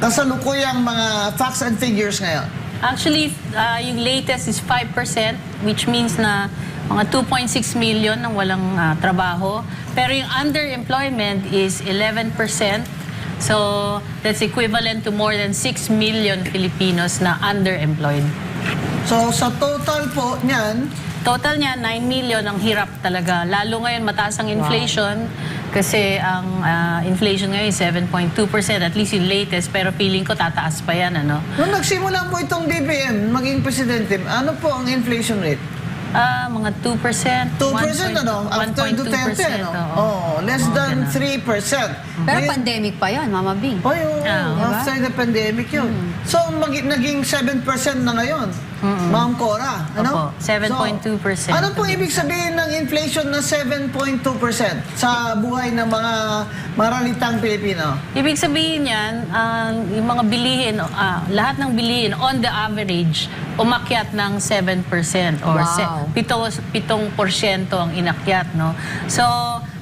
kasalukuyang mga facts and figures ngayon? Actually, yung latest is 5%, which means na mga 2.6 million ang walang trabaho. Pero yung underemployment is 11%. So, that's equivalent to more than 6 million Filipinos na underemployed. So, sa total po niyan, Total niya, 9 million ang hirap talaga. Lalo ngayon, mataas ang inflation. Kasi ang inflation ngayon, 7.2%. At least yung latest. Pero feeling ko, tataas pa yan, ano? nung nagsimula po itong BBM, maging presidente, ano po ang inflation rate? Mga 2%. 2% ano? After 1.2%, Duterte, ano? oo. Oh, less than ganun. 3%. Pero Ngayon- pandemic pa yan, Mama Bing. Oh, yung diba? after the pandemic yun. So, naging 7% na ngayon. Ma'am Cora, ano? Opo, 7.2%. So, ano pong ibig sabihin ng inflation na 7.2% sa buhay ng mga maralitang Pilipino? Ibig sabihin yan, yung mga bilihin, lahat ng bilihin, on the average, umakyat ng 7% or Wow. 7% ang inakyat, no? So,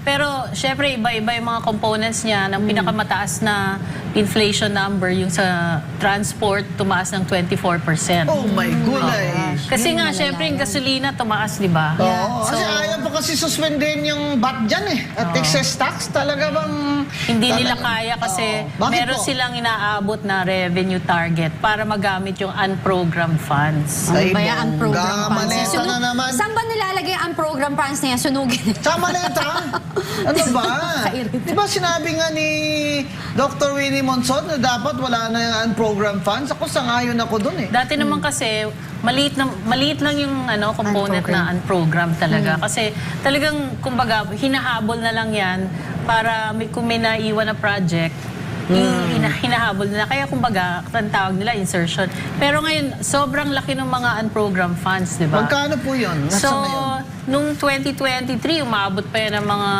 pero syempre iba-iba yung mga components niya. Ng pinakamataas na inflation number, yung sa transport, tumaas ng 24%. Oh my gulay. Kasi Yun nga, malala syempre, yung yan. gasolina tumaas, di ba? Oo, kasi So, ayaw pa kasi suspendin yung VAT dyan eh. At excess tax talaga bang... hindi nila talaga- kaya kasi Oo. Bakit meron po? silang inaabot na revenue target para magamit yung unprogrammed funds. Ay, Ano ba yan? Ang program bongga, funds. maleta na naman. Saan ba nilalagay ang program funds na yan? Sunugin. Sa maleta? Ano ba? Kairit. Di ba sinabi nga ni Dr. Winnie Monson na dapat wala na yung unprogrammed funds? Ako sangayon ako dun eh. Dati naman kasi maliit lang yung component na unprogrammed talaga. Kasi talagang kumbaga hinahabol na lang 'yan para kung may naiwan na project, hinahabol nila. Kaya kumbaga, ang tawag nila insertion. Pero ngayon, sobrang laki ng mga unprogrammed funds, di ba? Magkano po yun? Nasaan So, na yun? nung 2023, umabot pa yan ng mga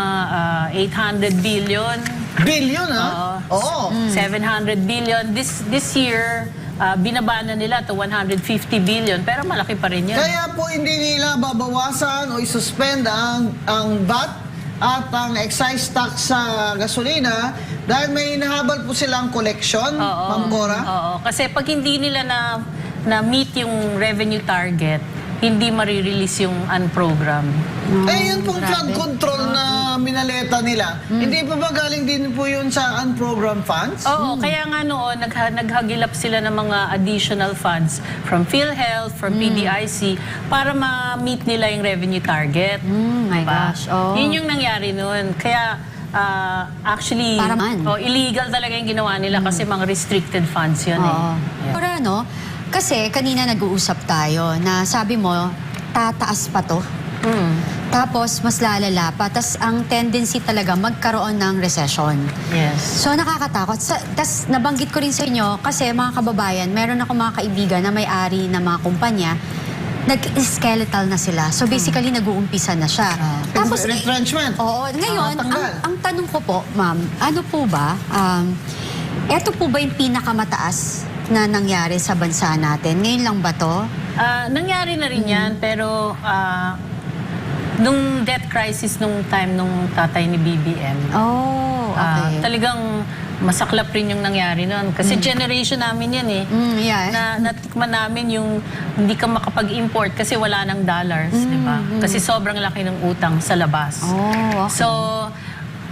800 billion. Billion, ha? Oo. 700 billion. This year, binaba na nila to 150 billion. Pero malaki pa rin yun. Kaya po hindi nila babawasan o isuspend ang VAT at ang excise tax sa gasolina dahil may hinahabol po silang collection, Ma'am Cora? Oo. Kasi pag hindi nila na-meet yung revenue target, hindi marirelease yung unprogrammed. Eh, yun pong flood control na minaleta nila. Hindi pa ba galing din po yun sa unprogrammed funds? Oo, kaya nga noon, naghagilap sila ng mga additional funds from PhilHealth, from PDIC, para ma-meet nila yung revenue target. My Diba? gosh. Oh. Yun yung nangyari noon. Kaya, actually, Para man. illegal talaga yung ginawa nila kasi mga restricted funds yun eh. Oo. Yeah. Pero ano, kasi kanina nag-uusap tayo na sabi mo, tataas pa to. Tapos mas lalala pa. Tapos ang tendency talaga magkaroon ng recession. Yes. So nakakatakot. Tapos nabanggit ko rin sa inyo, kasi mga kababayan, meron ako mga kaibigan na may-ari ng mga kumpanya, nag-skeletal na sila. So basically, nag-uumpisa na siya. Tapos, Retrenchment. oo, ngayon, Tanggal. ang tanong ko po, ma'am, ano po ba, eto po ba yung pinakamataas na nangyari sa bansa natin? Ngayon lang ba to? Nangyari na rin yan, pero nung debt crisis nung time nung tatay ni BBM, Oh, okay. talagang masaklap rin yung nangyari noon. Kasi generation namin yan eh. Yeah. Na natikman namin yung hindi ka makapag-import kasi wala ng dollars, di ba? Kasi sobrang laki ng utang sa labas. Oh, okay. So,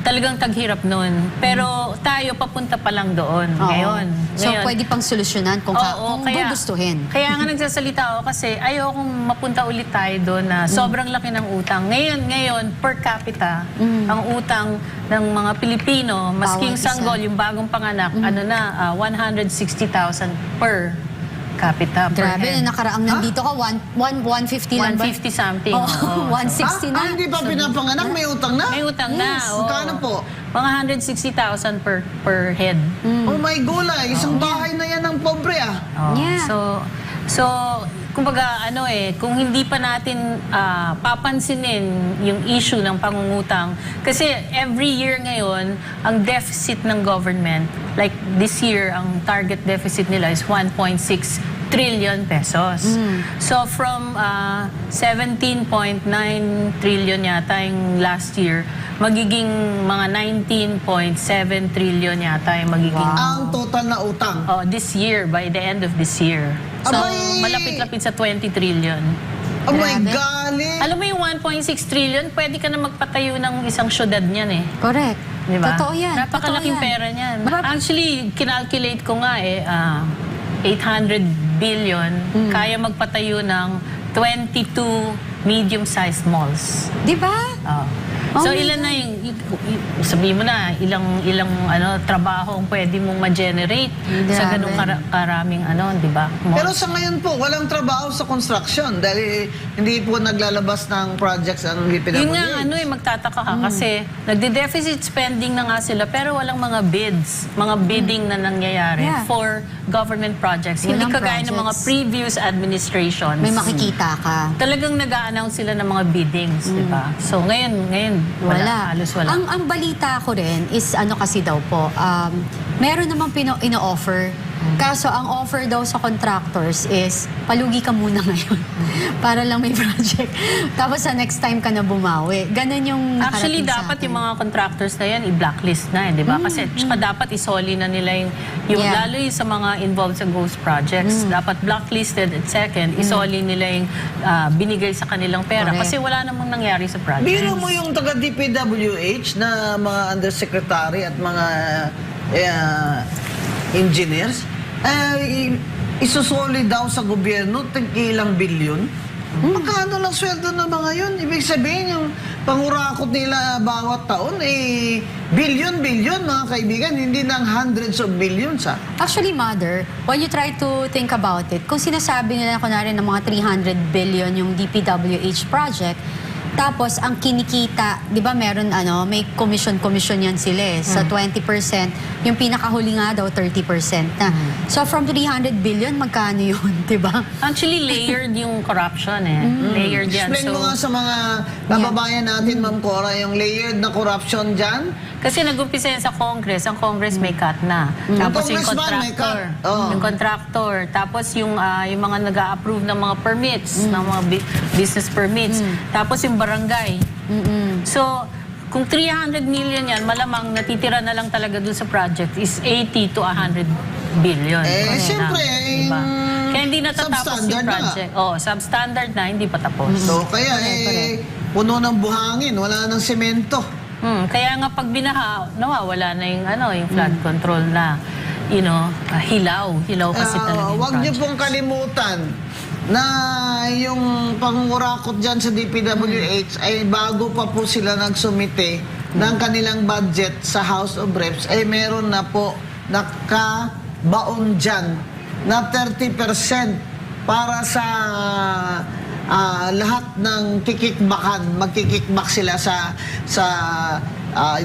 talagang taghirap noon. Pero tayo papunta pa lang doon Oo. ngayon. So, pwede pang solusyonan kung, Oo, kung gugustuhin. Kaya nga nagsasalita ako kasi ayokong mapunta ulit tayo doon na sobrang laki ng utang. Ngayon per capita, ang utang ng mga Pilipino, masking Bawat isa. sanggol, yung bagong panganak, 160,000 per capita, per Grabe, head. nakaraang nandito ka, 150 lang ba? 150 something. Oh, oo. 160 na. Hindi pa pinapanganak, may utang na? May utang na. Yes. oo. Magkano po? Mga 160,000 per head. Oh my gulay, isang bahay na yan ng pobre ah. Oo. Yeah. So kumbaga kung hindi pa natin papansinin yung issue ng pangungutang, kasi every year ngayon, ang deficit ng government, like this year, ang target deficit nila is 1.6 trillion pesos. So from 17.9 trillion yata yung last year, magiging mga 19.7 trillion yata yung magiging Ang total na utang. this year, by the end of this year. So Abay! malapit-lapit sa 20 trillion. Oh my Grabe. golly! Alam mo yung 1.6 trillion, pwede ka na magpatayo ng isang syudad niyan eh. Correct. Di ba? Totoo yan. Napakalaking Totoo yan. pera niyan. Baka- Actually, kinalculate ko nga 800 billion, kaya magpatayo ng 22 medium-sized malls. Di ba? So Oh my ilan na yung sabihin mo na ilang trabaho ang pwede mong ma-generate sa Grabe. ganung karaming di ba? malls. Pero sa ngayon po, walang trabaho sa construction dahil hindi po naglalabas ng projects ang DPWH. Yun nga, magtataka ka kasi nagde-deficit spending na nga sila pero walang mga bids, mga bidding na nangyayari Yeah. for government projects. Hindi Walang kagaya ng mga projects. previous administrations. May makikita ka. Talagang nag-a-announce sila ng mga biddings, di ba? So ngayon, wala. Halos wala. Ang balita ko rin is kasi daw po, meron namang ino-offer. Kaso ang offer daw sa contractors is palugi ka muna ngayon para lang may project. Tapos sa next time ka na bumawi. Ganon yung Actually, nakarating sa dapat akin. yung mga contractors na yan, i-blacklist na di ba? Kasi tsaka dapat isoli na nila Yeah. lalo yung sa mga involved sa ghost projects, dapat blacklisted at second, isoli nila yung binigay sa kanilang pera. Correct. Kasi wala namang nangyari sa project. Biro mo yung taga DPWH na mga undersecretary at mga engineers, isusoli daw sa gobyerno ilang bilyon. Magkano lang sweldo ng mga yun? Ibig sabihin yung pangurakot nila bawat taon, bilyon-bilyon mga kaibigan, hindi ng hundreds of billions Actually, Mother, when you try to think about it, kung sinasabi nila kunwari ng mga 300 billion yung DPWH project, tapos ang kinikita, 'di ba meron may commission yan sila sa 20%, yung pinakahuli nga daw 30% na. So from 300 billion magkano 'yun, 'di ba? Actually, layered yung corruption Layered yan. Explain mo nga sa mga kababayan natin, Ma'am Cora, yung layered na corruption dyan. Kasi nag-umpisa yan sa Congress. Ang Congress may cut na. Tapos yung Congressman may contractor. cut. Oh. Yung contractor. Tapos yung mga nag-a-approve ng mga permits, ng mga business permits. Tapos yung barangay. So, kung 300 million yan, malamang natitira na lang talaga dun sa project is 80 to 100 billion. Correct Siyempre, Diba? Kaya hindi natatapos substandard yung project. Substandard na, hindi pa tapos. So, kaya puno ng buhangin, wala ng semento. Kaya nga pag binaha, nawawala na yung flood control na, hilaw. Hilaw kasi talaga yung Huwag niyo project. pong kalimutan na yung pangungurakot dyan sa DPWH ay bago pa po sila nagsumite ng kanilang budget sa House of Reps, ay meron na po nakabaon dyan na 30% para sa lahat ng kikikbakan. Magkikikbak sila sa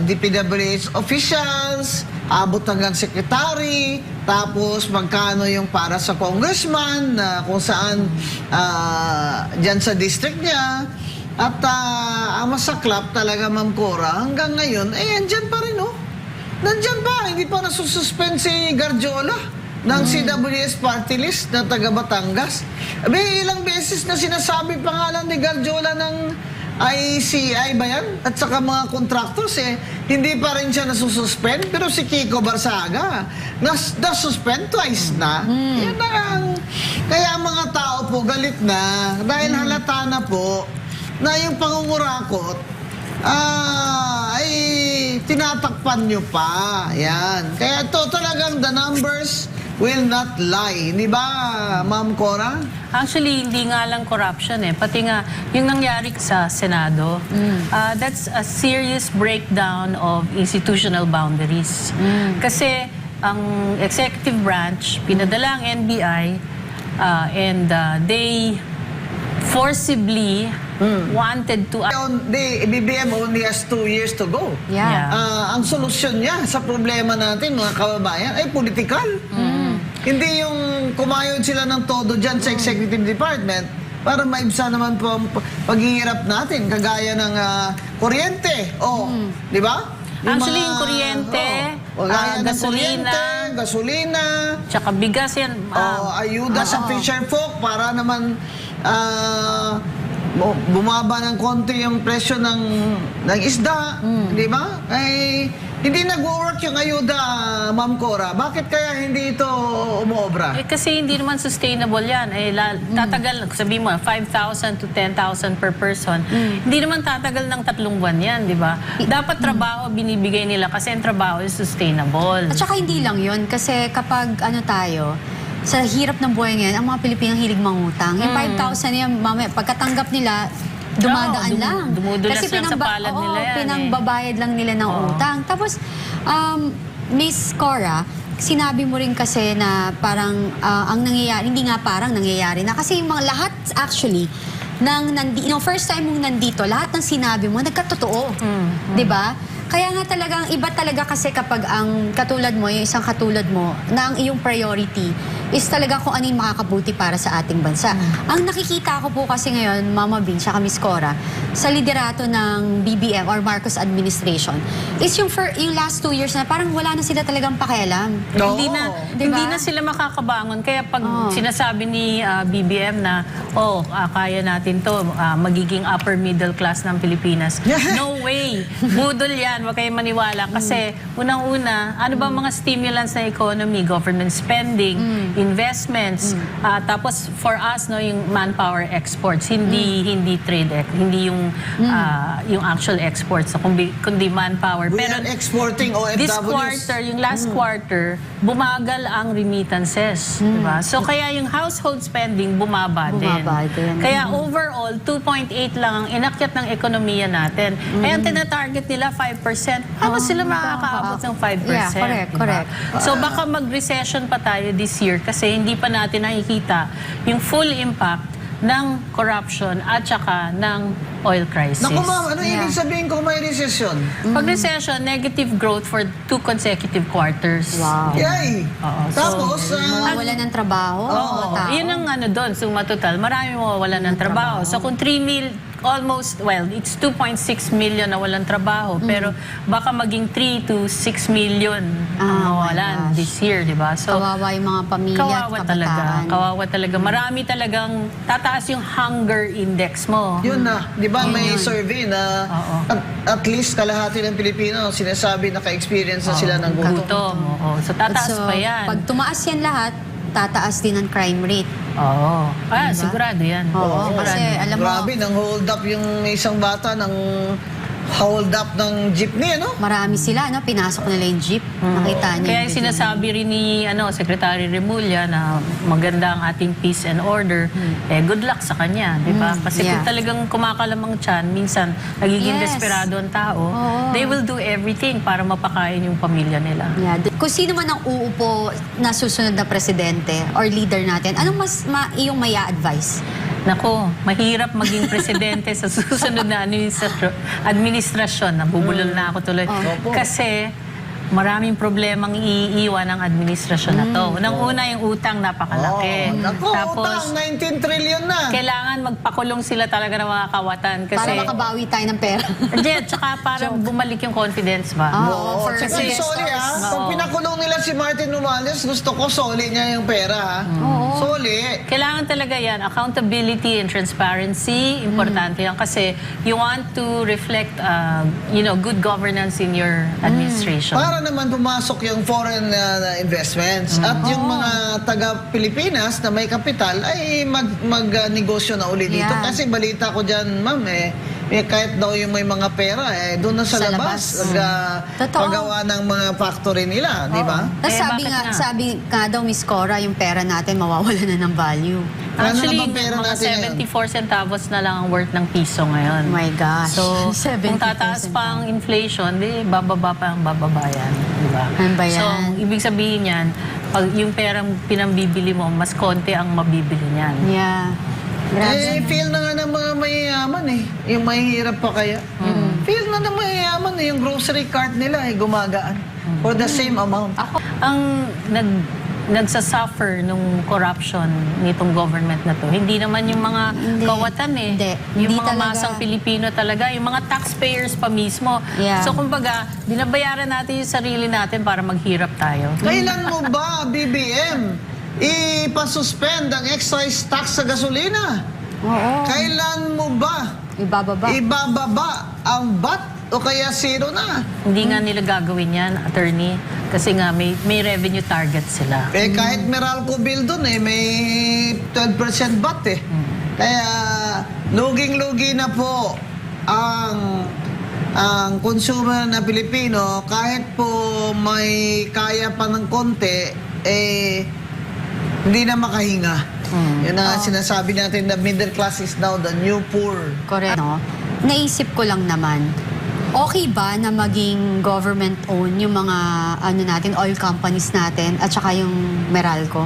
DPWH officials, abot hanggang secretary, tapos magkano yung para sa congressman na kung saan dyan sa district niya. At ang masaklap talaga, Ma'am Cora, hanggang ngayon, andyan pa rin, Nandyan pa, hindi pa nasususpend si Garjola ng CWS party list na taga Batangas. Ilang beses na sinasabi pangalan ni Garjola ng ICI ba yan? At saka mga contractors hindi pa rin siya nasususpend. Pero si Kiko Barsaga, nasuspend twice na. Yan na kaya mga tao po galit na dahil halata na po na yung pangungurakot ay tinatakpan nyo pa. Yan. Kaya ito talagang the numbers will not lie. Di ba, Ma'am Cora? Actually, hindi nga lang corruption Pati nga, yung nangyari sa Senado, that's a serious breakdown of institutional boundaries. Kasi ang executive branch, pinadala ang NBI, and they forcibly wanted to... The BBM only has 2 years to go. Yeah. Ang solusyon niya sa problema natin, mga kababayan, ay politikal. Hindi yung kumayod sila ng todo dyan sa executive department para maibsa naman po ang paghihirap natin, kagaya ng kuryente. Di ba? Actually, yung kuryente, gasolina, gasolina, tsaka bigas yan. ayuda sa fisher folk para naman bumaba ng konti yung presyo ng isda, di ba? Ay, hindi nag-work yung ayuda, Ma'am Cora. Bakit kaya hindi ito umobra? Kasi hindi naman sustainable yan. Tatagal, sabihin mo, 5,000 to 10,000 per person. Hindi naman tatagal ng 3 buwan yan, di ba? Dapat trabaho binibigay nila kasi ang trabaho is sustainable. At saka hindi lang yun, kasi kapag tayo, sa hirap ng buhay ngayon, ang mga Pilipinang hilig mangutang. Yung 5,000 yan, mamaya, pagkatanggap nila, dumadaan lang. Dumudulas lang sa palad nila yan. Pinangbabayad lang nila ng utang. Tapos, Miss Cora, sinabi mo rin kasi na parang ang nangyayari, hindi nga parang nangyayari na. Kasi yung mga lahat actually, first time mong nandito, lahat ng sinabi mo, nagkatotoo. Di ba? Kaya nga talagang iba talaga kasi kapag ang katulad mo, yung isang katulad mo, na ang iyong priority is talaga kung ano yung makakabuti para sa ating bansa. Ang nakikita ko po kasi ngayon, Mama Bin, siya Miss Cora, sa liderato ng BBM or Marcos administration, is yung last 2 years na parang wala na sila talagang pakialam. No. Diba? Hindi na sila makakabangon. Kaya pag sinasabi ni BBM na, kaya natin to, magiging upper middle class ng Pilipinas. No way! Budol yan. Huwag kayong maniwala. Kasi unang-una, ano ba mga stimulants na economy? Government spending, investments, tapos for us, yung manpower exports, hindi trade, hindi yung actual exports, kundi manpower. We are exporting OFWs. This quarter, yung last quarter, bumagal ang remittances. Diba? So kaya yung household spending bumaba din. Kaya overall, 2.8 lang ang inakyat ng ekonomiya natin. Eh ang tinatarget nila 5%. Paano sila makakaabot ng 5%? Yeah, correct. So baka mag-recession pa tayo this year kasi hindi pa natin nakikita yung full impact ng corruption at saka ng oil crisis. Naku ma'am, ano ibig sabihin kung may recession? Pag recession, negative growth for 2 consecutive quarters. Wow. Yay! Tapos, Mawawalan ng trabaho. mga tao. Yun ang total. Marami mawawalan ng trabaho. So kung 3 million, it's 2.6 million na walang trabaho. Pero baka maging 3 to 6 million ang mawalan this year, di ba? So, Kawawa yung mga pamilya at kabataan. Kawawa talaga. Marami talagang tataas yung hunger index mo. yun na, di ba may survey na at least kalahati ng Pilipino sinasabi naka-experience na sila ng gutom. Gutom. So tataas pa yan. Pag tumaas yan lahat, tataas din ang crime rate. Sigurado yan. Kasi alam mo, Grabe, nang hold up yung isang bata ng hold up ng jeepney, ano? marami sila, pinasok nila yung jeep. Nakita niya. Kaya yung sinasabi rin ni Secretary Remulla na maganda ang ating peace and order. Good luck sa kanya, di ba? Kasi kung talagang kumakalamang tiyan, minsan nagiging desperado ang tao, they will do everything para mapakain yung pamilya nila. Yeah. Kung sino man ang uupo na susunod na presidente or leader natin, anong iyong maya advice? Nako, mahirap maging presidente sa susunod na administrasyon. Nabubulol na ako tuloy. Kasi maraming problemang iiwan ng administrasyon na to. Unang-una yung utang napakalaki. Utang, 19 trillion na. Kailangan magpakulong sila talaga ng mga kawatan. Kasi, Para makabawi tayo ng pera. tsaka para bumalik yung confidence ba? Kasi soli pag pinakulong nila si Martin Romualdez, gusto ko soli niya yung pera Soli. Kailangan talaga yan. Accountability and transparency, importante yan. Kasi you want to reflect good governance in your administration. Para naman pumasok yung foreign investments at yung mga taga-Pilipinas na may kapital ay mag-negosyo na uli dito. Yeah. Kasi balita ko dyan, ma'am, kahit daw yung may mga pera, doon na sa labas. Paggawa ng mga factory nila, di ba? Tapos sabi nga daw, Miss Cora, yung pera natin mawawala na ng value. Actually, ano na bang pera mga natin 74 centavos na lang ang worth ng piso ngayon. Oh my gosh. So, 74 kung tataas pa ang inflation, bababa pa ang bababa yan. Diba? Ano ba So, yan? ibig sabihin yan, pag yung perang pinambibili mo, mas konti ang mabibili niyan. Yeah. Grabe. Feel na nga ng mga mayayaman Yung mahihirap pa kaya. Feel na ng mayayaman yung grocery cart nila gumagaan. For the same amount. Ang nagsasuffer nung corruption nitong government na to. Hindi naman yung mga Hindi. kawatan eh. Hindi. Yung Hindi mga talaga. masang Pilipino talaga, yung mga taxpayers pa mismo. Yeah. So kumbaga, binabayaran natin yung sarili natin para maghirap tayo. Kailan mo ba, BBM, ipasuspend ang excise tax sa gasolina? Oo. Kailan mo ba Ibababa. ibababa ang VAT o kaya zero na? Hindi nga nila gagawin yan, attorney, kasi nga may revenue target sila. Eh kahit Meralco bill dun may 12% VAT eh. Kaya luging-lugi na po ang consumer na Pilipino, kahit po may kaya pa ng konti, hindi na makahinga. Yun ang sinasabi natin, the middle class is now the new poor. Correct. No? Naisip ko lang naman, okay ba na maging government-owned yung mga natin, oil companies natin at saka yung Meralco?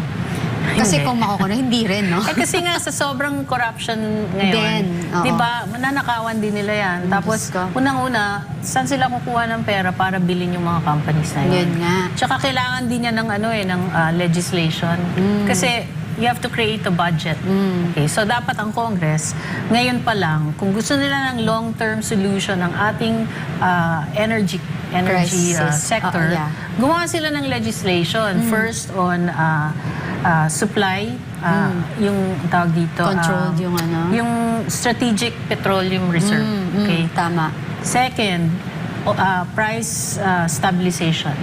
Kasi Hindi. kung makukuha, hindi rin, no? Kasi nga sa sobrang corruption ngayon, Din, oo. di ba, mananakawan din nila yan. Tapos, Diyos ko. unang-una, saan sila kukuha ng pera para bilhin yung mga companies na yun? Yun nga. Tsaka kailangan din yan ng, ng legislation. Kasi, you have to create a budget. Okay, so dapat ang Congress, ngayon pa lang, kung gusto nila ng long-term solution ng ating energy Crisis. sector, Yeah. gumawa sila ng legislation. First on supply, yung tawag dito, Controlled yung yung strategic petroleum reserve. Okay. Tama. Second, price stabilization.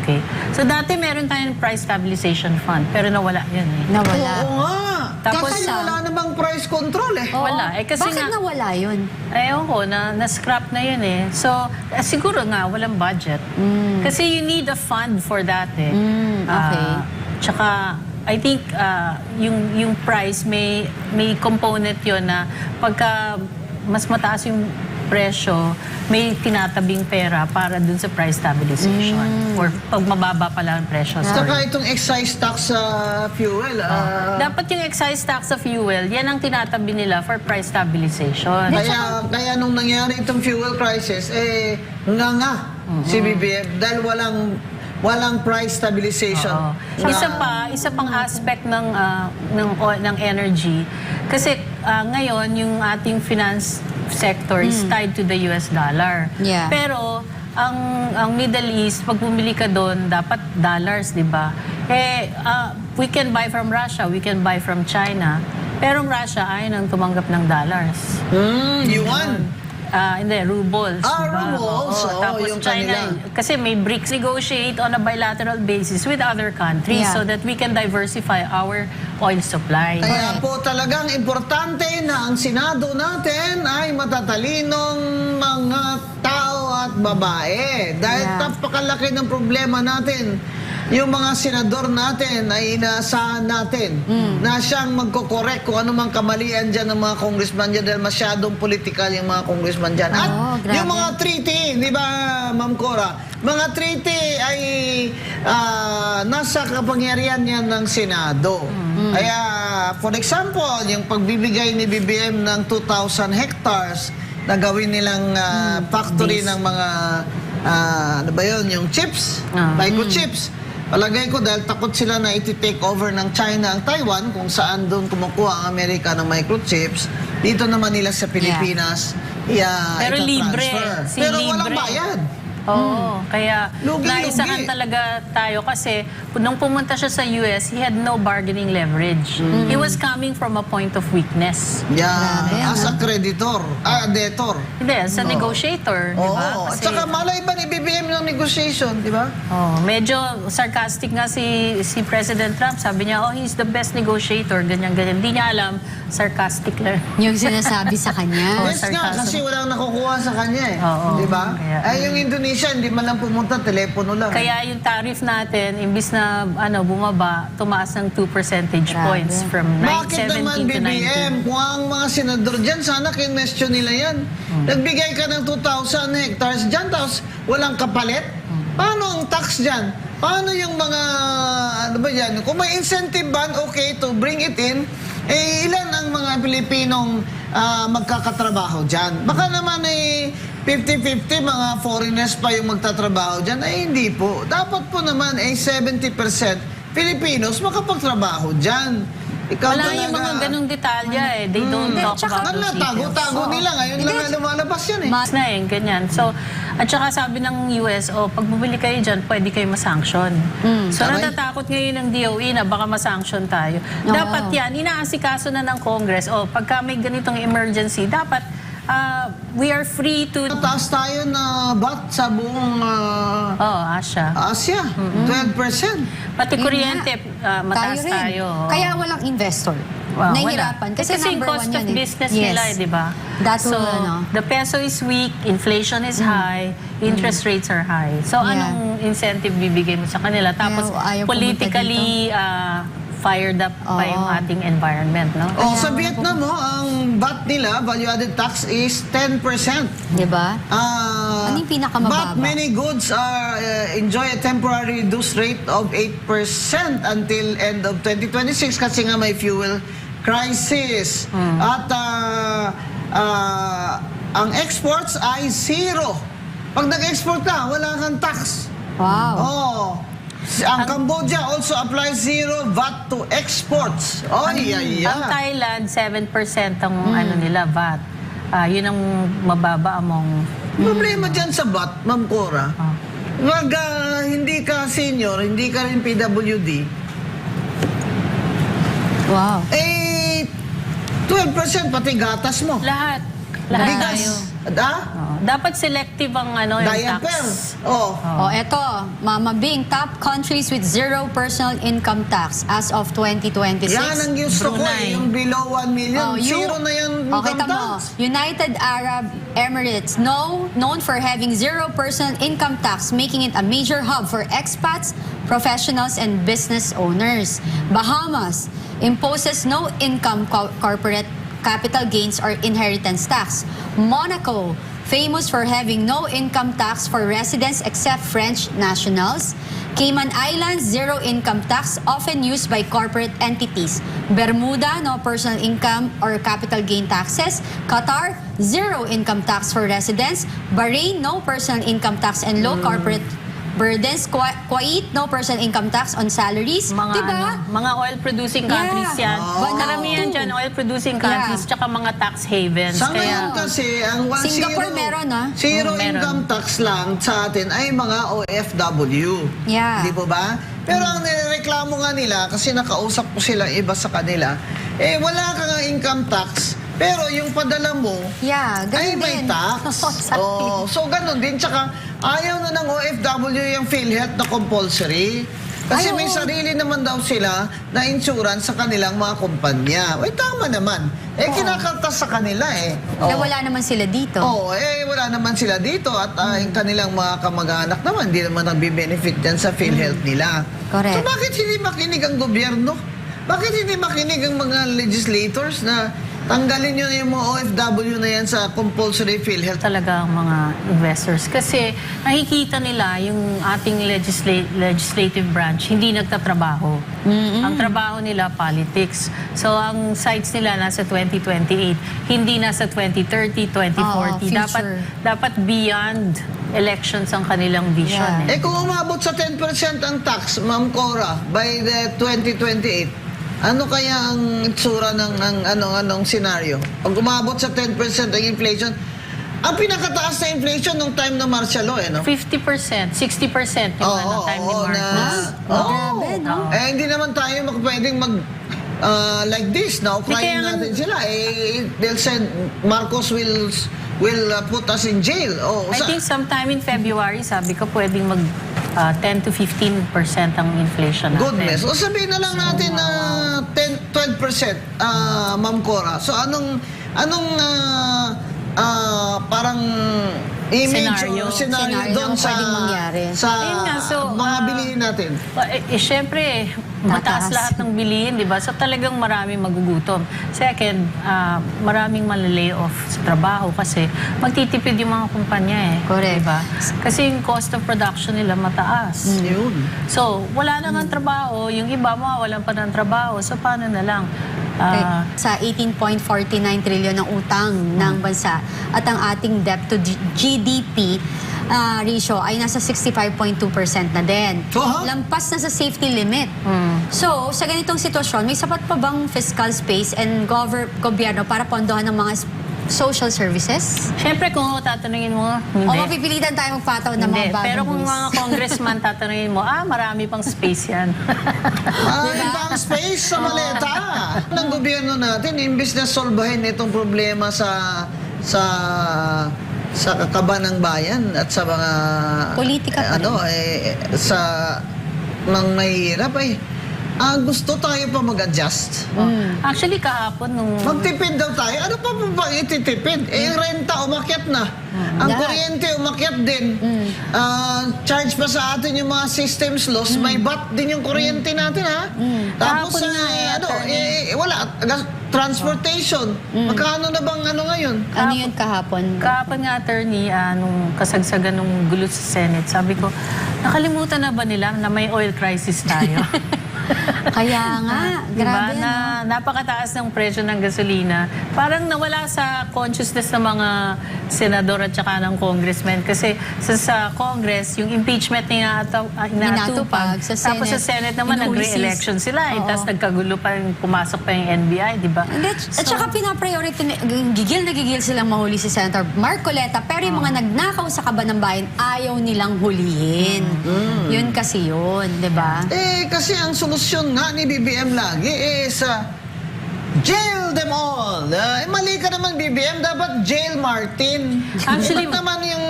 Okay. So dati meron tayong price stabilization fund, pero nawala yun eh. Nawala. Oo nga. Tapos Kasi sa- wala namang price control eh. Oo. Wala. Eh, kasi Bakit nga- nawala yun? Ayaw ko, na-scrap na yun eh. So, siguro nga, walang budget. Kasi you need a fund for that eh. Okay. Tsaka, I think, yung price, may component yun na pagka mas mataas yung presyo, may tinatabing pera para dun sa price stabilization. Or pag mababa pala ang presyo. Saka Sorry. itong excise tax sa fuel, Dapat yung excise tax sa fuel, yan ang tinatabi nila for price stabilization. kaya nung nangyari itong fuel crisis, nga si BBM dahil walang price stabilization. Oo. Isa pang aspect ng energy. Kasi ngayon, yung ating finance sector is tied to the US dollar. Yeah. Pero, ang Middle East, pag bumili ka doon, dapat dollars, di ba? We can buy from Russia, we can buy from China. Pero ang Russia ayaw nang tumanggap ng dollars. Yuan. Hindi, rubles. diba? Rubles. Oo, Tapos yung China, kanila. kasi may BRICS, negotiate on a bilateral basis with other countries Yeah. so that we can diversify our oil supply. Kaya po talagang importante na ang Senado natin ay matatalinong mga tao at babae. Dahil Yeah. napakalaki ng problema natin. Yung mga senador natin ay inaasahan natin na siyang magkokorek kung ano mang kamalian dyan ng mga congressman dyan dahil masyadong political yung mga congressman dyan. At Oo, grabe. yung mga treaty, di ba, Ma'am Cora? Mga treaty ay nasa kapangyarihan yan ng Senado. Kaya, for example, yung pagbibigay ni BBM ng 2,000 hectares na gawin nilang factory ng mga, ano ba yun, yung chips, microchips. Palagay ko dahil takot sila na iti-take over ng China ang Taiwan kung saan doon kumukuha ang Amerika ng microchips. Dito naman nila sa Pilipinas, Pero libre. ita-transfer. Pero walang Libre. bayad. Oo, kaya Lugi-lugi. naisahan talaga tayo kasi nung pumunta siya sa US, he had no bargaining leverage. He was coming from a point of weakness. Yeah, Grabe, as a creditor, debtor. Hindi, as a negotiator, di ba? Oo. At saka malay ba ni BBM ng negotiation, di ba? Medyo sarcastic nga si President Trump. Sabi niya, he's the best negotiator, ganyan-ganyan. Hindi niya alam, sarcastic lang. Yung sinasabi sa kanya. Oh, Yes nga, sarcasm. kasi walang nakukuha sa kanya eh. Oo. Di ba? Kaya- Ay, yung Indonesia, hindi man lang pumunta, telepono lang. Kaya yung tariff natin, imbis na bumaba, tumaas ng 2 percentage Grabe. points from Bakit 17 naman to 19. BBM? Kung ang mga senador dyan, sana kinestyon nila yan. Nagbigay ka ng 2,000 hectares dyan, tapos walang kapalit? Paano ang tax dyan? Paano yung mga, ano ba yan? Kung may incentive ban, okay, to bring it in, ilan ang mga Pilipinong magkakatrabaho dyan? Baka naman 50-50, mga foreigners pa yung magtatrabaho dyan. Ay, hindi po. Dapat po naman 70% Filipinos makapagtrabaho dyan. Ikaw Wala talaga, yung mga ganong detalya eh. They don't talk about those details. tago-tago nila. Ngayon lang nga lumalabas yan eh. Mas na eh, ganyan. So, at saka sabi ng US, pag bumili kayo dyan, pwede kayo masanction. So, Aray. natatakot ngayon ng DOE na baka masanction tayo. Dapat yan, inaasikaso na ng Congress. Pagka may ganitong emergency, dapat we are free to... Taas tayo na bat sa buong Asya. Asia. 12%. Pati kuryente, mataas rin. tayo. Kaya walang investor. Wow, Nahihirapan. wala. Kasi yung number cost one of yun eh. business Yes. nila, di ba? That So, will, the peso is weak, inflation is high, interest rates are high. So, Yeah. anong incentive bibigay mo sa kanila? Tapos, ayaw pumunta politically fired up pa yung ating environment, no? Sa Vietnam, ang VAT nila, value-added tax, is 10%. Di ba? Ano yung pinakamababa? But many goods enjoy a temporary reduced rate of 8% until end of 2026 kasi nga may fuel crisis. At ang exports ay zero. Pag nag-export ka, wala kang tax. Wow. Ang Cambodia also applies zero VAT to exports. Ang Thailand, 7% ang ano nila, VAT. Yun ang mababa among... Problema dyan sa VAT, Ma'am Cora. Wag, hindi ka senior, hindi ka rin PWD. Wow. 12% pati gatas mo. Lahat Bigas. tayo. Dapat selective ang yung Diaper. tax. Eto, Mama Bing, top countries with zero personal income tax as of 2026. Yan ang gusto ko Brunei. yung below 1 million. Zero na yan income kita mo, tax. United Arab Emirates, known for having zero personal income tax, making it a major hub for expats, professionals, and business owners. Bahamas imposes no income corporate capital gains or inheritance tax. Monaco, famous for having no income tax for residents except French nationals. Cayman Islands, zero income tax, often used by corporate entities. Bermuda, no personal income or capital gain taxes. Qatar, zero income tax for residents. Bahrain, no personal income tax and low corporate burdens. Kuwait, no personal income tax on salaries. Mga, diba? mga oil-producing countries yan. Karamihan dyan, oil-producing countries, tsaka mga tax havens. Sa Kaya, ngayon kasi, ang Singapore meron, zero Meron. income tax lang sa atin ay mga OFW. Yeah. Di po ba? Pero ang nireklamo nga nila, kasi nakausap ko sila iba sa kanila, wala ka nga income tax, pero yung padala mo, Yeah, ay ganun may din. tax. Exactly. So ganun din. Tsaka ayaw na ng OFW yung PhilHealth na compulsory. Kasi Ay, may oo. sarili naman daw sila na insurance sa kanilang mga kumpanya. Tama naman. Kinakaltas sa kanila Wala naman sila dito. Wala naman sila dito at yung kanilang mga kamag-anak naman, hindi naman nagbe-benefit dyan sa PhilHealth nila. Correct. So bakit hindi makinig ang gobyerno? Bakit hindi makinig ang mga legislators na tanggalin nyo na yung mga OFW na yan sa compulsory PhilHealth? talaga ang mga investors. Kasi nakikita nila yung ating legislative branch hindi nagtatrabaho. Ang trabaho nila, politics. So, ang sites nila nasa 2028, hindi nasa 2030, 2040. future. Dapat beyond elections ang kanilang vision. Yeah. Kung umabot sa 10% ang tax, Ma'am Cora, by the 2028, ano kaya ang itsura ng anong senaryo? Pag umabot sa 10% ang inflation, ang pinakataas na inflation nung time ng martial law, no? 50%, 60% yung time ni Marcos. Grabe, no? Hindi naman tayo pwedeng like this, na ukrayin kaya nga- natin sila. They'll send, Marcos will put us in jail. I think sometime in February, sabi ko pwedeng mag 10 to 15% ang inflation natin. Goodness. O sabihin na lang natin na 12%, Ma'am Cora. So anong parang image Scenario. scenario doon na sa pwedeng mangyari. Ayun nga, so, mga bilihin natin? Siyempre, mataas Tataas. lahat ng bilihin, di ba? So talagang maraming magugutom. Second, maraming malalay off sa trabaho kasi magtitipid yung mga kumpanya Correct. Di ba? Kasi yung cost of production nila mataas. Yun. So, wala na nga trabaho, yung iba mawawalan pa ng trabaho. So, paano na lang? Sa 18.49 trilyon ng utang ng bansa at ang ating debt to GDP ratio ay nasa 65.2% na din. Aha. Lampas na sa safety limit. So, sa ganitong sitwasyon, may sapat pa bang fiscal space and gobyerno para pondohan ng mga social services? Siyempre, kung tatanungin mo, O hindi. mapipilitan tayo magpataw ng Hindi. mga bagong Pero kung rules? mga congressman tatanungin mo, marami pang space yan. Ibang space sa maleta ng gobyerno natin, imbis na solbahin itong problema sa kakaban ng bayan at sa mga Politika pa sa mga mahirap gusto tayo pa mag-adjust. Actually, kahapon nung... Magtipid daw tayo. Ano pa ba ititipid? Yung renta umakyat na. Ang Lahat. kuryente umakyat din. Charge pa sa atin yung mga systems loss. May bat din yung kuryente natin, ha? Tapos, Kahapon nga, wala. Transportation. Magkano na bang ngayon? Ano yun kahapon? Kahapon nga, attorney, nung kasagsagan nung gulo sa Senate, sabi ko, nakalimutan na ba nila na may oil crisis tayo? Kaya nga, grabe Diba? Na napakataas ng presyo ng gasolina. Parang nawala sa consciousness ng mga senador at saka ng congressman. Kasi sa Congress, yung impeachment Inatupag. inatupag. Sa Tapos sa Senate, Senate naman, inuwisis. nag-re-election sila. Oo. Tapos nagkagulo pa yung pumasok pa yung NBI, di ba? At saka pinapriority, gigil silang mahuli si Senator Mark Coleta, pero yung mga nagnakaw sa kaban ng bayan, ayaw nilang hulihin. Yun kasi yun, di ba? Kasi ang solusyon nga ni BBM lagi jail them all. Mali ka naman, BBM. Dapat jail Martin. Actually, Ba't naman yung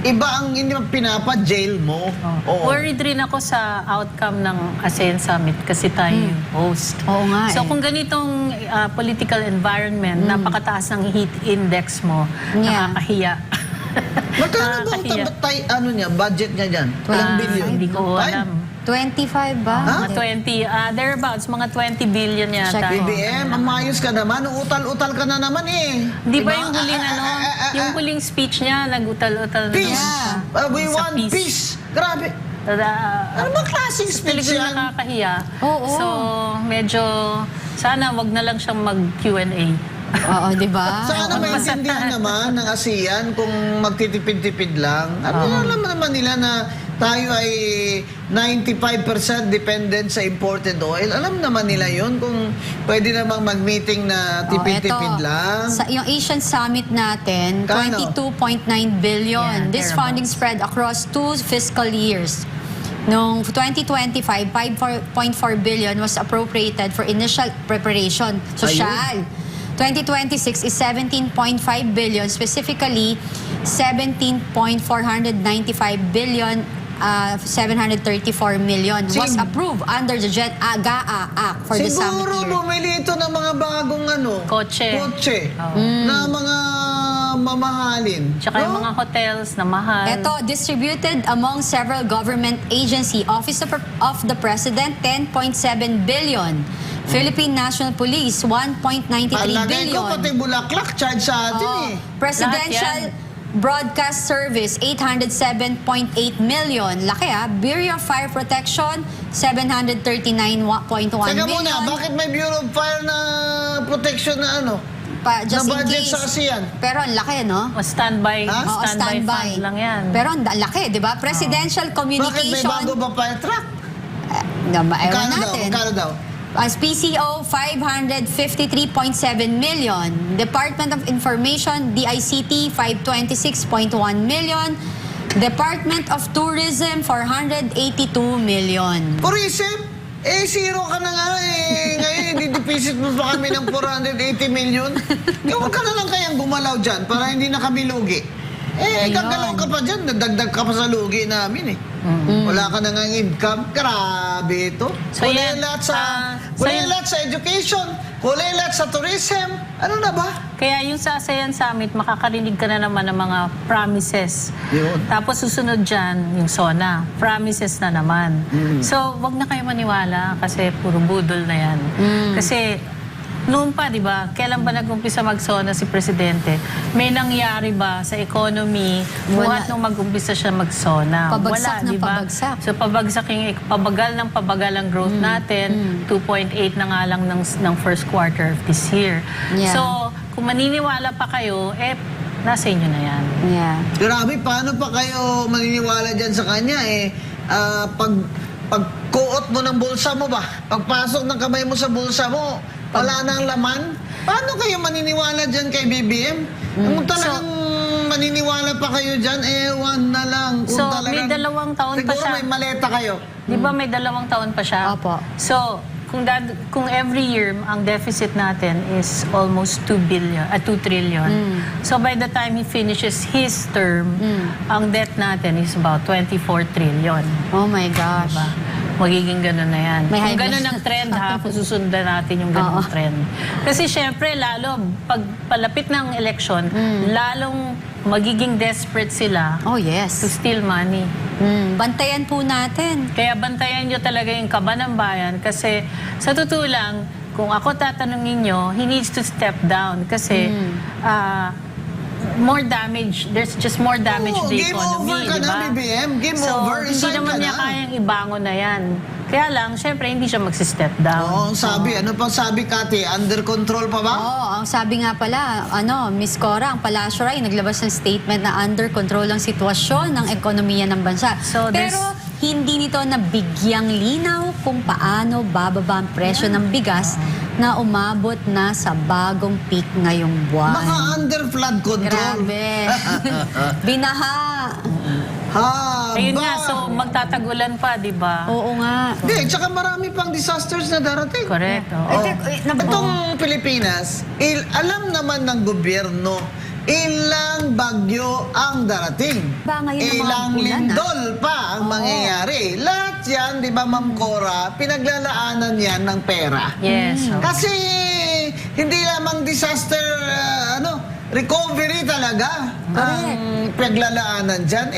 iba ang hindi pinapa-jail mo? Oo. Worried rin ako sa outcome ng ASEAN Summit kasi tayo yung host. Oo nga So kung ganitong political environment, napakataas ng heat index mo, Yeah. nakakahiya. Magkano ba ang budget niya dyan? Walang billion? Hindi ko Ay, alam. 25 ba? Mga 20, thereabouts, mga 20 billion yata. Check. BBM, amayos ka naman. Utal-utal ka na naman Di Diba? ba yung huling yung huling speech niya, nagutal-utal na Peace! naman. We Sa want peace! Grabe! Ano ba klaseng speech Talagang yan? nakakahiya. Oo. So, medyo, sana wag na lang siyang mag-Q&A. Oo, di ba? Sana maintindihan naman ng ASEAN kung magtitipid-tipid lang. Alam naman nila na tayo ay 95% dependent sa imported oil. Alam naman nila yon kung pwede namang mag-meeting na tipid-tipid eto. lang. Yung Asian Summit natin, Kano? 22.9 billion. Yeah, This funding spread across 2 fiscal years. Noong 2025, 5.4 billion was appropriated for initial preparation. Social. 2026 is 17.5 billion, specifically 17.495 billion 734 million was approved under the GAA Act for the summit Siguro year. bumili ito ng mga bagong Kotse. na mga mamahalin. Tsaka yung mga hotels na mahal. Ito, distributed among several government agency. Office of the President, 10.7 billion. Philippine National Police, 1.93 Palagay ko pati billion. Bulaklak charge sa atin Presidential Broadcast Service, 807.8 million. Laki Bureau of Fire Protection, 739.1 Teka million. muna, bakit may Bureau of Fire na protection na Just na in budget case. sa ASEAN? Pero ang laki, no? O standby, Ha? Oo, standby fund lang yan. Pero ang laki, di ba? Presidential Bakit may Communication. bago ba fire truck? Ewan Magkano daw? natin. Magkano daw? As PCO, 553.7 million. Department of Information, DICT, 526.1 million. Department of Tourism, 482 million. Tourism? Zero ka na nga ngayon, dideposit mo pa kami ng 480 million. Huwag ka na lang kayang gumalaw dyan para hindi na kami lugi. Gagalaw ka pa dyan, nadagdag ka pa sa lugi namin Wala ka na nga income. Grabe ito. So, yan, lahat sa education, kulay lahat sa tourism. Ano na ba? Kaya yung sa ASEAN Summit, makakarinig ka na naman ng mga promises. Yun. Tapos susunod dyan, yung SONA. Promises na naman. So, wag na kayo maniwala kasi puro budol na yan. Kasi noon pa, di ba, kailan ba nag-umpisa mag-SONA si Presidente? May nangyari ba sa economy buhat nung mag-umpisa siya mag-SONA? Pabagsak Wala, ng di ba? pabagsak. So, pabagal ang growth natin. 2.8 na nga lang ng first quarter of this year. Yeah. So, kung maniniwala pa kayo, nasa inyo na yan. Yeah. Grabe, paano pa kayo maniniwala dyan sa kanya eh? Pagkuot mo ng bulsa mo ba? Pagpasok ng kamay mo sa bulsa mo, wala nang laman? Paano kayo maniniwala dyan kay BBM? Kung talagang maniniwala pa kayo dyan, ewan na lang. Kung So, talagang, may 2 taon pa siguro siya. may maleta kayo. Di ba may 2 taon pa siya? Opo. So, kung every year ang deficit natin is almost 2 trillion. So by the time he finishes his term, ang debt natin is about 24 trillion. Oh my gosh. Diba? Magiging ganun na yan. May high Kung ganun blood. ang trend ha, kung susundan natin yung ganung Oo. trend. Kasi syempre, lalo, pag palapit ng eleksyon, lalong magiging desperate sila Oh to yes. steal money. Bantayan po natin. Kaya bantayan nyo talaga yung kaba ng bayan kasi sa totoo lang, kung ako tatanungin nyo, he needs to step down kasi more damage, there's just more damage to the game economy, over ka di ba? na, BBM. Game so, over. hindi Resign naman ka niya na. kayang ibangon na yan. Kaya lang, syempre, hindi siya magsi-step down. Oo, ang sabi. Ano pang sabi, Kati? Under control pa ba? Oo, ang sabi nga pala, Miss Cora, ang Palasyo Ray, naglabas ng statement na under control ang sitwasyon ng ekonomiya ng bansa. So, there's- Pero hindi nito nabigyang linaw kung paano bababa ang presyo ng bigas na umabot na sa bagong peak ngayong buwan. Baka under flood control. Grabe. Binaha. Ha, Ayun ba? nga, so magtatagulan pa, di ba? Oo nga. Hindi, tsaka marami pang disasters na darating. Correct. oo. Itong Pilipinas, alam naman ng gobyerno, ilang bagyo ang darating. Ba, ngayon ang mga Ilang ulan, lindol pa ang Oo. mangyayari. Lahat yan, di ba, Ma'am Cora, pinaglalaanan yan ng pera. Yes. oo. Kasi hindi lamang disaster, recovery talaga ang paglalaanan dyan.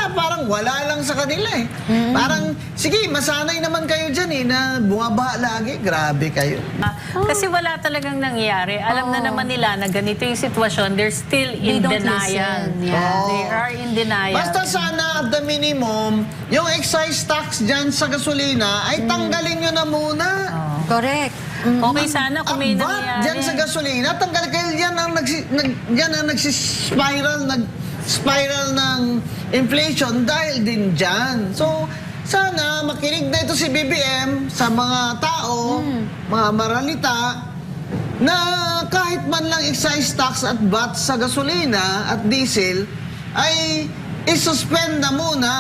Parang wala lang sa kanila eh. Parang, sige, masanay naman kayo dyan eh, na bumabaha lagi. Grabe kayo. Kasi wala talagang nangyayari. Alam na naman nila na ganito yung sitwasyon. They're still They in don't denial. listen. Yeah. Oo. They are in denial. Basta sana at the minimum, yung excise tax dyan sa gasolina ay tanggalin nyo na muna. Correct. Okay sana kung may Ang VAT nangyayari. dyan sa gasolina, tanggal kayo yan ang nagsispiral ng inflation dahil din dyan. So, sana makinig na ito si BBM sa mga tao, mga maralita, na kahit man lang excise tax at VAT sa gasolina at diesel ay isuspend na muna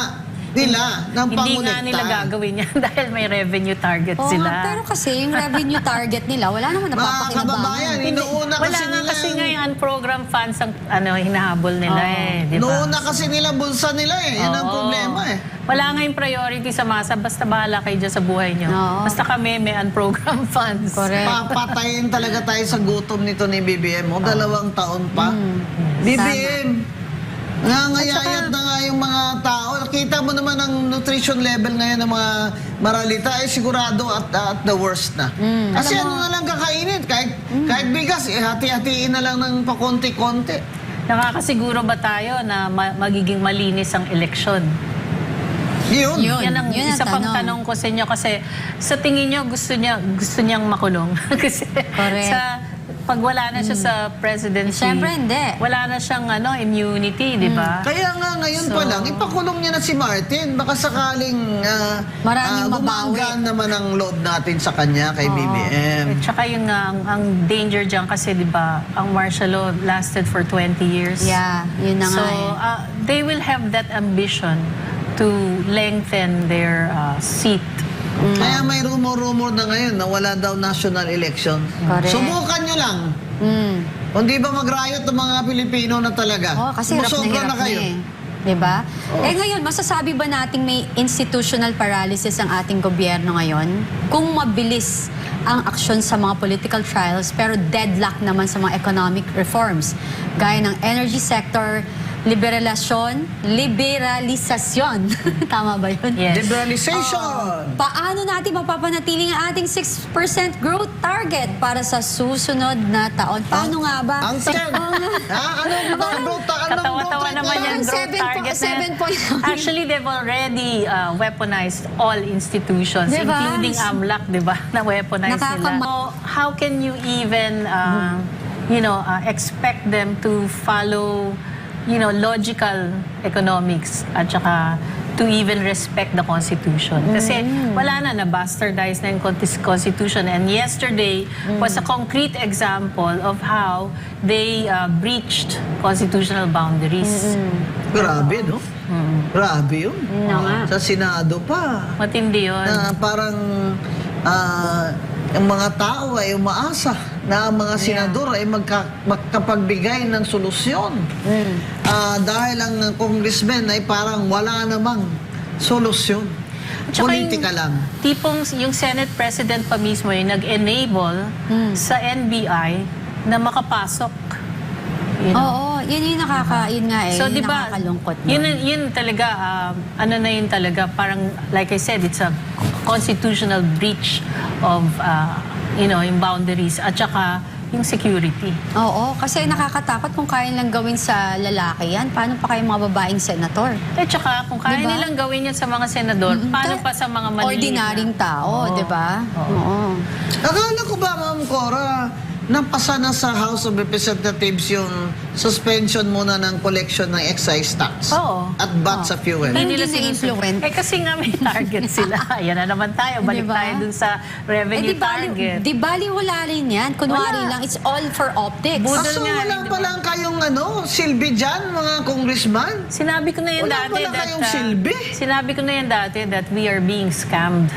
nila ng Hindi pangulikta. nga nila gagawin yan dahil may revenue target Oo sila. nga, pero kasi yung revenue target nila, wala naman Mga kababayan, napapakinabangan. inuuna Wala kasi nga nila kasi yung- nga yung unprogrammed funds ang hinahabol nila di ba? Noona kasi nila bulsa nila eh. Yan ang Oo. problema eh. Wala nga yung priority sa masa, basta bahala kayo dyan sa buhay nyo. Oo. Basta kami may unprogrammed funds. Correct. Papatayin talaga tayo sa gutom nito ni BBM. O, 2 taon pa. BBM, ngangayayat na nga yung mga tao. Nakita mo naman ang nutrition level ngayon ng mga maralita, ay sigurado at the worst na. Kasi ano na lang kakainin? Kahit bigas, hati-hatiin na lang ng pakonti-konti. Nakakasiguro ba tayo na magiging malinis ang eleksyon? Yun. Yan ang Yun ang isa pang tanong. tanong ko sa inyo kasi sa tingin nyo gusto niyang makulong. Kasi Correct. pag wala na siya sa presidency, Siyempre, hindi. wala na siyang immunity, di ba? Kaya nga ngayon pa So- lang, ipakulong niya na si Martin. Baka sakaling Maraming mabawi. gumagaan naman ang load natin sa kanya kay BBM. At saka yung ang danger dyan kasi, di ba, ang martial law lasted for 20 years. Yeah, yun na So, nga eh. they will have that ambition to lengthen their seat. Kaya may rumor-rumor na ngayon na wala daw national election. Correct. Subukan nyo lang. Kung di ba mag-riot ng mga Pilipino na talaga? Oh, kasi hirap Sumusobra na kayo. eh. Diba? Ngayon, masasabi ba nating may institutional paralysis ang ating gobyerno ngayon? Kung mabilis ang aksyon sa mga political trials pero deadlock naman sa mga economic reforms gaya ng energy sector, liberalisasyon. Tama ba yun? Yes. Liberalization! Paano natin mapapanatiling ang ating 6% growth target para sa susunod na taon? Paano nga ba? Ang term. Anong Katawa-tawa naman yung Parang growth target na yan. 7.9. Actually, they've already weaponized all institutions, Diba? including AMLAC, di ba? Na weaponize nila. Nakakama- So, how can you even expect them to follow, logical economics at saka to even respect the Constitution. Kasi wala na-bastardize na yung Constitution. And yesterday was a concrete example of how they breached constitutional boundaries. Grabe, no? Grabe yun. Sa Senado pa. Matindi yun. Na parang yung mga tao ay umaasa na ang mga senador ay magkapagbigay ng solusyon. Dahil ang congressman ay parang wala namang solusyon. Tsaka Politika lang. Tipong yung Senate President pa mismo yung nag-enable sa NBI na makapasok. Oo, yun yung yun nga eh, So, yun di ba, nakakalungkot. yun talaga, na yun talaga, parang, like I said, it's a constitutional breach of, yung boundaries at saka yung security. Oo, kasi nakakatakot kung kaya lang gawin sa lalaki yan. Paano pa kayo mga babaeng senator? At saka, kung kaya Diba? nilang gawin yan sa mga senador, paano pa sa mga maliliit Ordinaryong tao, di ba? Oo. Akala ko ba, Ma'am Cora, napasa na sa House of Representatives yung suspension muna ng collection ng excise tax Oo. at VAT sa fuel. Hindi nila na-implement. kasi nga may target sila. Ayan na naman tayo. Balik Diba? tayo dun sa revenue target. Di bali wala rin yan. Kunwari Wala. lang, it's all for optics. Budol Kaso nga wala rin, pa diba? lang kayong silbi dyan, mga congressman. Sinabi ko na yan Wala dati pala kayong silbi. Sinabi ko na yan dati that we are being scammed.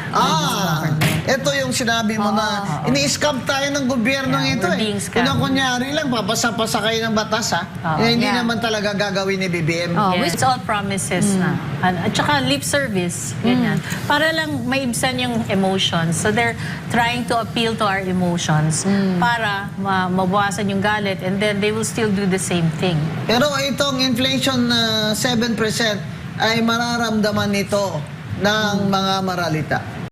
Ito yung sinabi mo na ini-scam tayo ng gobyernong Yeah, ito we're being scammed. Kung kunyari lang, papasa-pasa kayo ng batas ha. Hindi Yeah. naman talaga gagawin ni BBM. Oh. Yes, it's all promises na. At saka lip service, ganyan. Para lang maibsan yung emotions. So they're trying to appeal to our emotions para mabawasan yung galit and then they will still do the same thing. Pero itong inflation na 7% ay mararamdaman nito ng mga maralita.